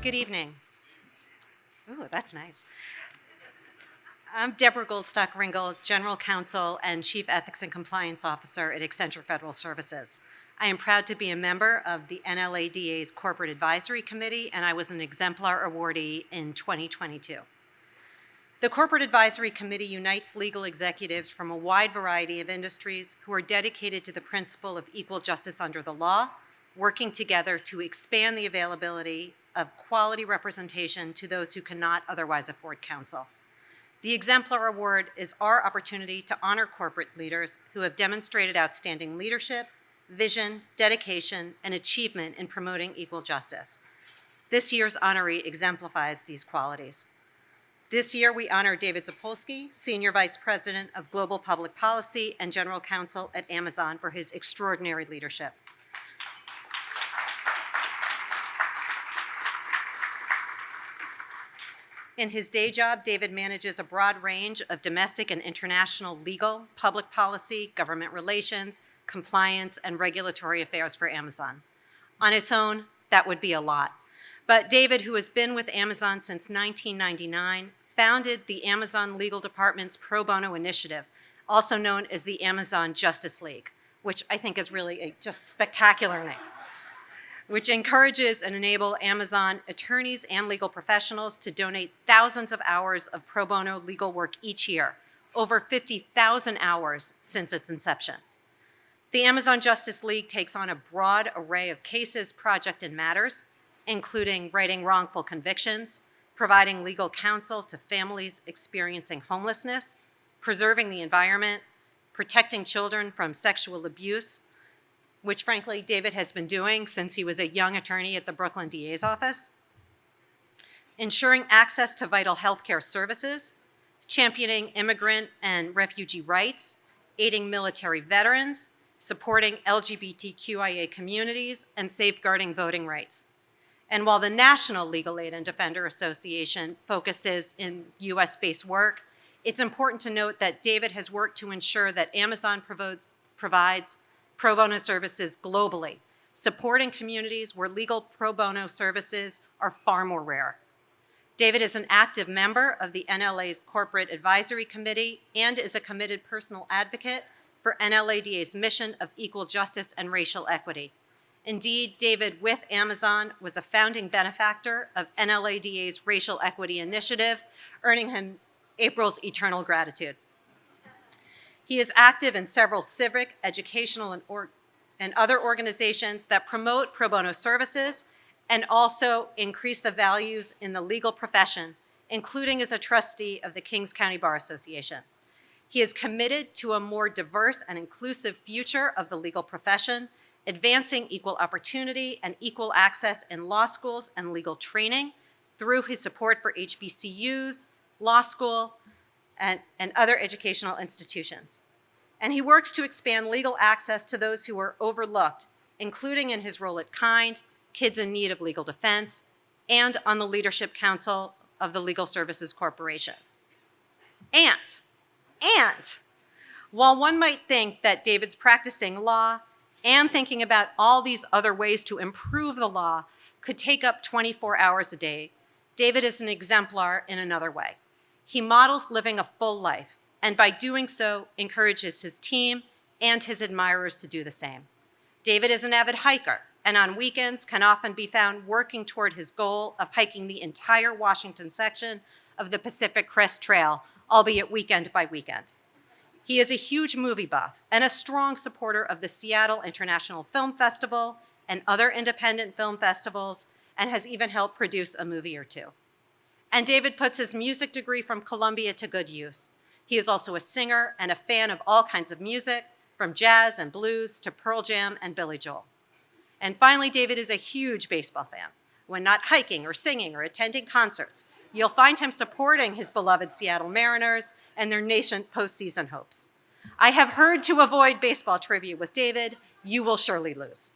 Good evening. Ooh, that's nice. I'm Deborah Goldstock-Ringel, General Counsel and Chief Ethics and Compliance Officer at Exemplar Federal Services. I am proud to be a member of the NLADA's Corporate Advisory Committee, and I was an Exemplar Awardee in 2022. The Corporate Advisory Committee unites legal executives from a wide variety of industries who are dedicated to the principle of equal justice under the law, working together to expand the availability of quality representation to those who cannot otherwise afford counsel. The Exemplar Award is our opportunity to honor corporate leaders who have demonstrated outstanding leadership, vision, dedication, and achievement in promoting equal justice. This year's honoree exemplifies these qualities. This year, we honor David Zapolsky, Senior Vice President of Global Public Policy and General Counsel at Amazon, for his extraordinary leadership. In his day job, David manages a broad range of domestic and international legal, public policy, government relations, compliance, and regulatory affairs for Amazon. On its own, that would be a lot. But David, who has been with Amazon since 1999, founded the Amazon Legal Department's Pro Bono Initiative, also known as the Amazon Justice League, which I think is really a just spectacular name, which encourages and enables Amazon attorneys and legal professionals to donate thousands of hours of pro bono legal work each year, over 50,000 hours since its inception. The Amazon Justice League takes on a broad array of cases, projects, and matters, including righting wrongful convictions, providing legal counsel to families experiencing homelessness, preserving the environment, protecting children from sexual abuse, which frankly David has been doing since he was a young attorney at the Brooklyn DA's office, ensuring access to vital healthcare services, championing immigrant and refugee rights, aiding military veterans, supporting LGBTQIA communities, and safeguarding voting rights. And while the National Legal Aid and Defender Association focuses in US-based work, it's important to note that David has worked to ensure that Amazon provides pro bono services globally, supporting communities where legal pro bono services are far more rare. David is an active member of the NLA's Corporate Advisory Committee and is a committed personal advocate for NLADA's mission of equal justice and racial equity. Indeed, David, with Amazon, was a founding benefactor of NLADA's Racial Equity Initiative, earning him April's eternal gratitude. He is active in several civic, educational, and other organizations that promote pro bono services and also increase the values in the legal profession, including as a trustee of the Kings County Bar Association. He is committed to a more diverse and inclusive future of the legal profession, advancing equal opportunity and equal access in law schools and legal training through his support for HBCUs, law school, and other educational institutions. And he works to expand legal access to those who are overlooked, including in his role at KIND, Kids in Need of Legal Defense, and on the Leadership Council of the Legal Services Corporation. And while one might think that David's practicing law and thinking about all these other ways to improve the law could take up 24 hours a day, David is an exemplar in another way. He models living a full life, and by doing so, encourages his team and his admirers to do the same. David is an avid hiker, and on weekends can often be found working toward his goal of hiking the entire Washington section of the Pacific Crest Trail, albeit weekend by weekend. He is a huge movie buff and a strong supporter of the Seattle International Film Festival and other independent film festivals, and has even helped produce a movie or two. And David puts his music degree from Columbia to good use. He is also a singer and a fan of all kinds of music, from jazz and blues to Pearl Jam and Billy Joel. And finally, David is a huge baseball fan. When not hiking or singing or attending concerts, you'll find him supporting his beloved Seattle Mariners and their nascent postseason hopes. I have heard to avoid baseball trivia with David, you will surely lose.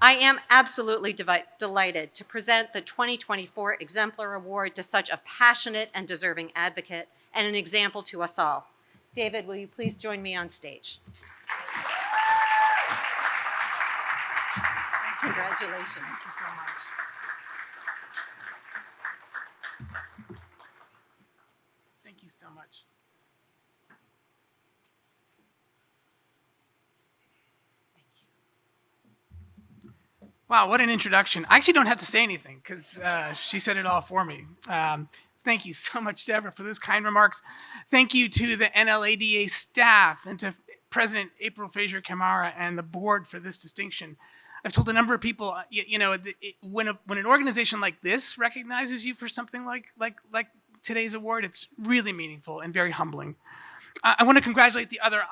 I am absolutely delighted to present the 2024 Exemplar Award to such a passionate and deserving advocate and an example to us all. David, will you please join me on stage? Congratulations. Thank you so much. Wow, what an introduction. I actually don't have to say anything because she said it all for me. Thank you so much, Deborah, for those kind remarks. Thank you to the NLADA staff and to President April Fraser Camara and the board for this distinction. I've told a number of people, when an organization like this recognizes you for something like today's award, it's really meaningful and very humbling. I want to congratulate the other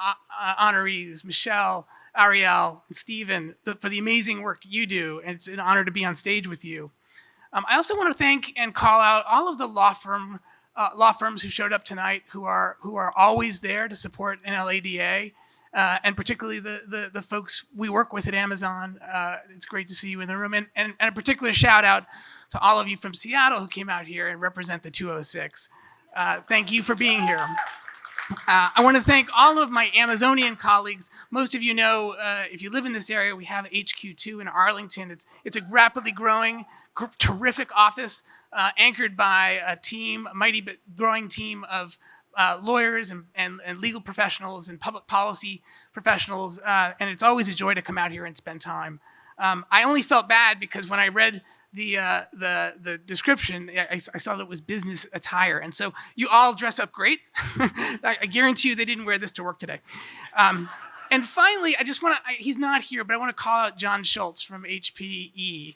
honorees, Michelle, Ariel, and Stephen, for the amazing work you do, and it's an honor to be on stage with you. I also want to thank and call out all of the law firms who showed up tonight, who are always there to support NLADA, and particularly the folks we work with at Amazon. It's great to see you in the room, and a particular shout out to all of you from Seattle who came out here and represent the 206. Thank you for being here. I want to thank all of my Amazonian colleagues. Most of you know, if you live in this area, we have HQ2 in Arlington. It's a rapidly growing, terrific office anchored by a mighty but growing team of lawyers and legal professionals and public policy professionals. And it's always a joy to come out here and spend time. I only felt bad because when I read the description, I saw that it was business attire. And so you all dress up great. I guarantee you they didn't wear this to work today. And finally, he's not here, but I want to call out John Schultz from HPE,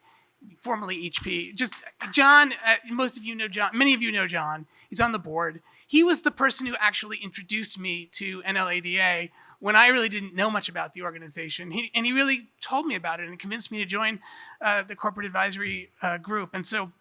formerly HP. Just John, most of you know John, many of you know John. He's on the board. He was the person who actually introduced me to NLADA when I really didn't know much about the organization. He really told me about it and convinced me to join the corporate advisory group. And so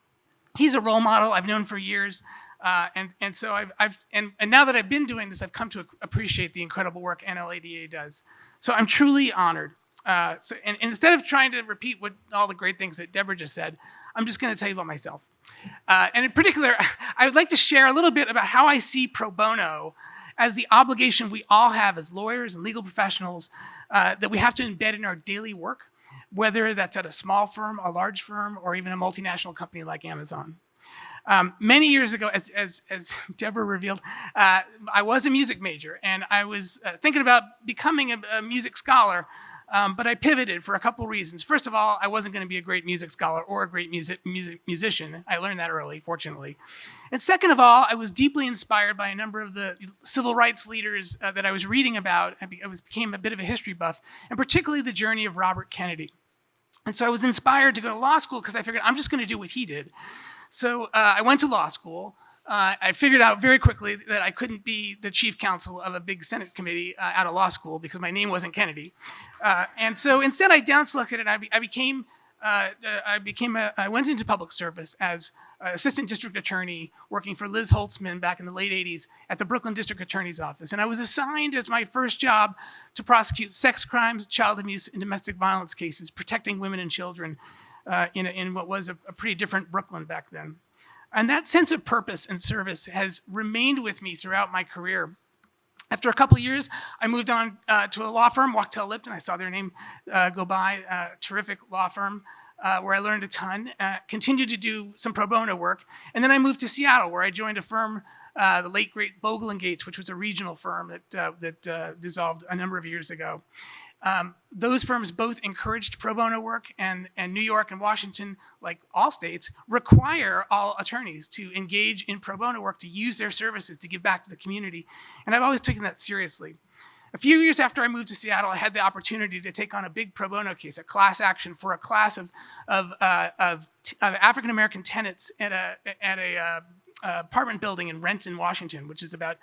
he's a role model I've known for years. And so I've now that I've been doing this, I've come to appreciate the incredible work NLADA does. So I'm truly honored. And instead of trying to repeat all the great things that Deborah just said, I'm just going to tell you about myself. And in particular, I would like to share a little bit about how I see pro bono as the obligation we all have as lawyers and legal professionals that we have to embed in our daily work, whether that's at a small firm, a large firm, or even a multinational company like Amazon. Many years ago, as Deborah revealed, I was a music major, and I was thinking about becoming a music scholar, but I pivoted for a couple reasons. First of all, I wasn't going to be a great music scholar or a great musician. I learned that early, fortunately. And second of all, I was deeply inspired by a number of the civil rights leaders that I was reading about. I became a bit of a history buff, and particularly the journey of Robert Kennedy. And so I was inspired to go to law school because I figured I'm just going to do what he did. So I went to law school. I figured out very quickly that I couldn't be the chief counsel of a big Senate committee out of law school because my name wasn't Kennedy. And so instead I down-selected and I went into public service as assistant district attorney working for Liz Holtzman back in the late 80s at the Brooklyn District Attorney's Office. And I was assigned as my first job to prosecute sex crimes, child abuse, and domestic violence cases, protecting women and children in what was a pretty different Brooklyn back then. And that sense of purpose and service has remained with me throughout my career. After a couple of years, I moved on to a law firm, Wachtell Lipton. I saw their name go by, terrific law firm where I learned a ton, continued to do some pro bono work. And then I moved to Seattle where I joined a firm, the late great Bogle and Gates, which was a regional firm that dissolved a number of years ago. Those firms both encouraged pro bono work, and New York and Washington, like all states, require all attorneys to engage in pro bono work, to use their services to give back to the community. And I've always taken that seriously. A few years after I moved to Seattle, I had the opportunity to take on a big pro bono case, a class action for a class of African-American tenants at a apartment building in Renton, Washington, which is about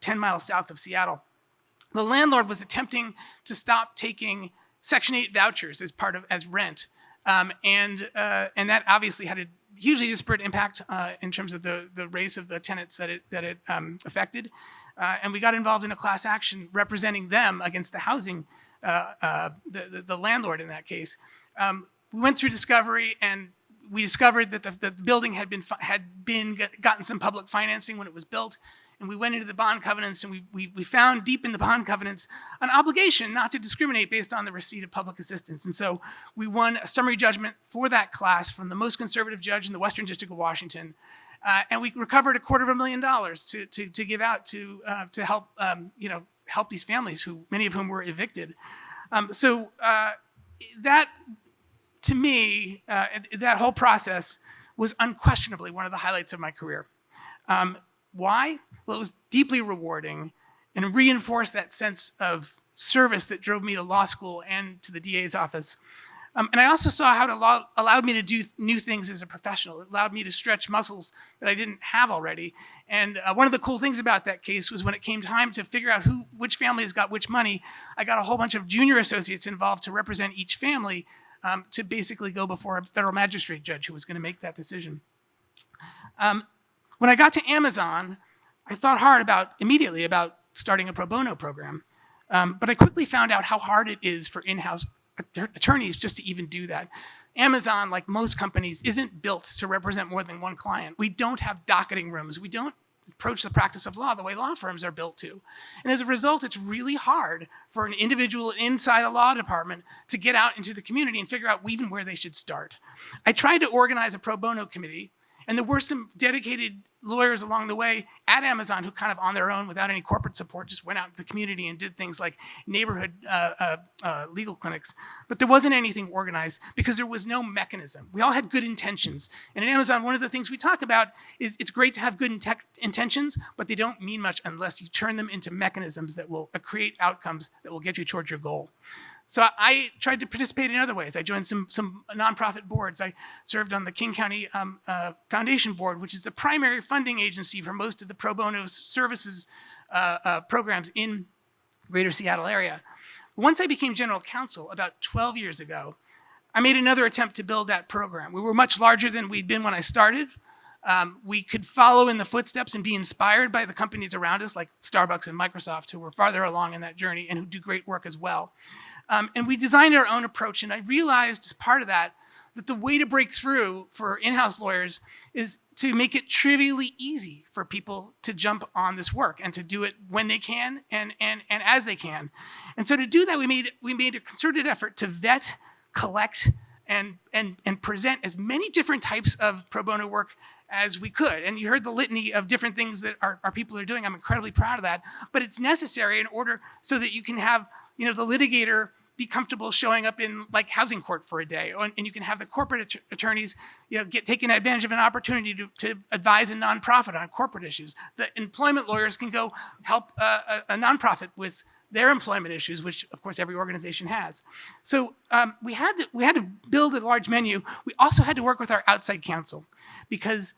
10 miles south of Seattle. The landlord was attempting to stop taking Section 8 vouchers as rent, and that obviously had a hugely disparate impact in terms of the race of the tenants that it affected, and we got involved in a class action representing them against the housing, the landlord in that case. We went through discovery, and we discovered that the building had gotten some public financing when it was built. And we went into the bond covenants, and we found deep in the bond covenants an obligation not to discriminate based on the receipt of public assistance. And so we won a summary judgment for that class from the most conservative judge in the Western District of Washington. And we recovered $250,000 to give out to help help these families, many of whom were evicted. So that to me, that whole process was unquestionably one of the highlights of my career. Why? Well, it was deeply rewarding and reinforced that sense of service that drove me to law school and to the DA's office. And I also saw how it allowed me to do new things as a professional. It allowed me to stretch muscles that I didn't have already. And one of the cool things about that case was when it came time to figure out which families got which money, I got a whole bunch of junior associates involved to represent each family to basically go before a federal magistrate judge who was going to make that decision. When I got to Amazon, I thought hard immediately about starting a pro bono program. But I quickly found out how hard it is for in-house attorneys just to even do that. Amazon, like most companies, isn't built to represent more than one client. We don't have docketing rooms. We don't approach the practice of law the way law firms are built to. And as a result, it's really hard for an individual inside a law department to get out into the community and figure out even where they should start. I tried to organize a pro bono committee, and there were some dedicated lawyers along the way at Amazon who kind of on their own, without any corporate support, just went out into the community and did things like neighborhood legal clinics. But there wasn't anything organized because there was no mechanism. We all had good intentions. And at Amazon, one of the things we talk about is it's great to have good intentions, but they don't mean much unless you turn them into mechanisms that will create outcomes that will get you towards your goal. So I tried to participate in other ways. I joined some nonprofit boards. I served on the King County Foundation Board, which is the primary funding agency for most of the pro bono services programs in greater Seattle area. Once I became general counsel about 12 years ago, I made another attempt to build that program. We were much larger than we'd been when I started. We could follow in the footsteps and be inspired by the companies around us, like Starbucks and Microsoft, who were farther along in that journey and who do great work as well. And we designed our own approach, and I realized as part of that the way to break through for in-house lawyers is to make it trivially easy for people to jump on this work and to do it when they can and as they can. And so to do that, we made a concerted effort to vet, collect, and present as many different types of pro bono work as we could. And you heard the litany of different things that our people are doing. I'm incredibly proud of that. But it's necessary in order so that you can have the litigator be comfortable showing up in like housing court for a day, and you can have the corporate attorneys, taking advantage of an opportunity to advise a nonprofit on corporate issues. The employment lawyers can go help a nonprofit with their employment issues, which of course every organization has. So we had to build a large menu. We also had to work with our outside counsel, because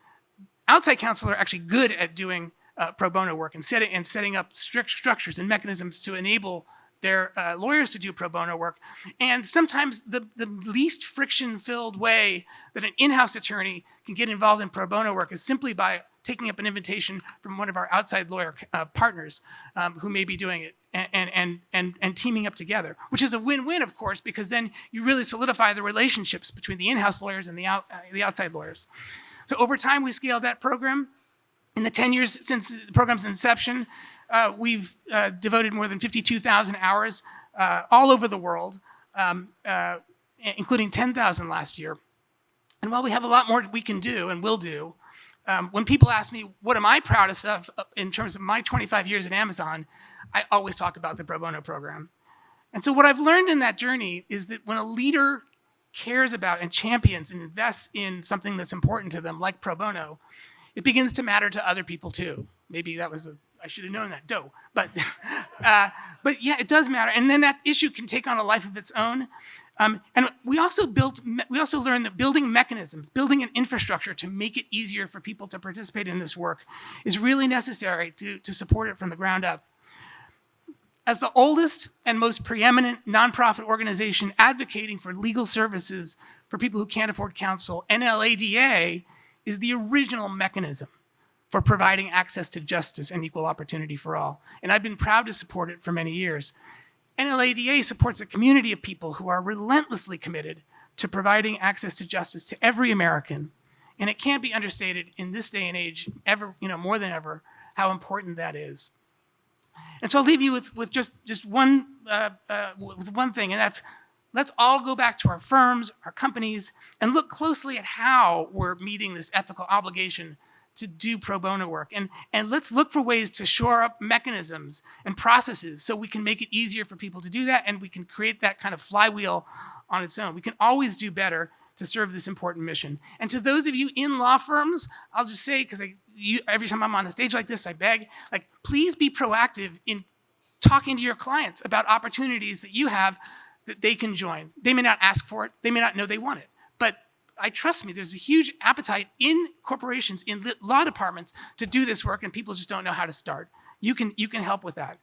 outside counsel are actually good at doing pro bono work and setting up strict structures and mechanisms to enable their lawyers to do pro bono work. And sometimes the least friction-filled way that an in-house attorney can get involved in pro bono work is simply by taking up an invitation from one of our outside lawyer partners who may be doing it and teaming up together, which is a win-win, of course, because then you really solidify the relationships between the in-house lawyers and the outside lawyers. So over time, we scaled that program. In the 10 years since the program's inception, we've devoted more than 52,000 hours all over the world, including 10,000 last year. And while we have a lot more we can do and will do, when people ask me, what am I proudest of in terms of my 25 years at Amazon, I always talk about the pro bono program. And so what I've learned in that journey is that when a leader cares about and champions and invests in something that's important to them, like pro bono, it begins to matter to other people too. Maybe I should have known that, but yeah, it does matter. And then that issue can take on a life of its own. And we also learned that building mechanisms, building an infrastructure to make it easier for people to participate in this work is really necessary to support it from the ground up. As the oldest and most preeminent nonprofit organization advocating for legal services for people who can't afford counsel, NLADA is the original mechanism for providing access to justice and equal opportunity for all. And I've been proud to support it for many years. NLADA supports a community of people who are relentlessly committed to providing access to justice to every American. And it can't be understated in this day and age, more than ever, how important that is. And so I'll leave you with just one thing, and that's, let's all go back to our firms, our companies, and look closely at how we're meeting this ethical obligation to do pro bono work. And let's look for ways to shore up mechanisms and processes so we can make it easier for people to do that, and we can create that kind of flywheel on its own. We can always do better to serve this important mission. And to those of you in law firms, I'll just say, because every time I'm on a stage like this, I beg, like, please be proactive in talking to your clients about opportunities that you have that they can join. They may not ask for it. They may not know they want it. But trust me, there's a huge appetite in corporations, in law departments, to do this work, and people just don't know how to start. You can help with that.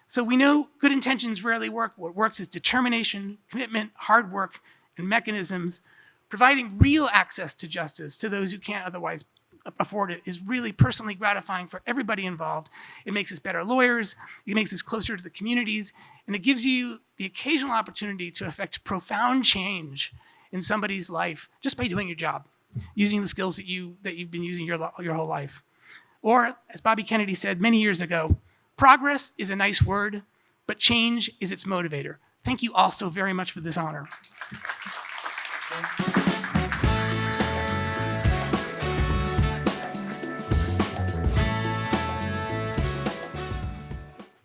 So we know good intentions rarely work. What works is determination, commitment, hard work, and mechanisms. Providing real access to justice to those who can't otherwise afford it is really personally gratifying for everybody involved. It makes us better lawyers, it makes us closer to the communities, and it gives you the occasional opportunity to affect profound change in somebody's life just by doing your job, using the skills that you've been using your whole life. Or, as Bobby Kennedy said many years ago, progress is a nice word, but change is its motivator. Thank you all so very much for this honor.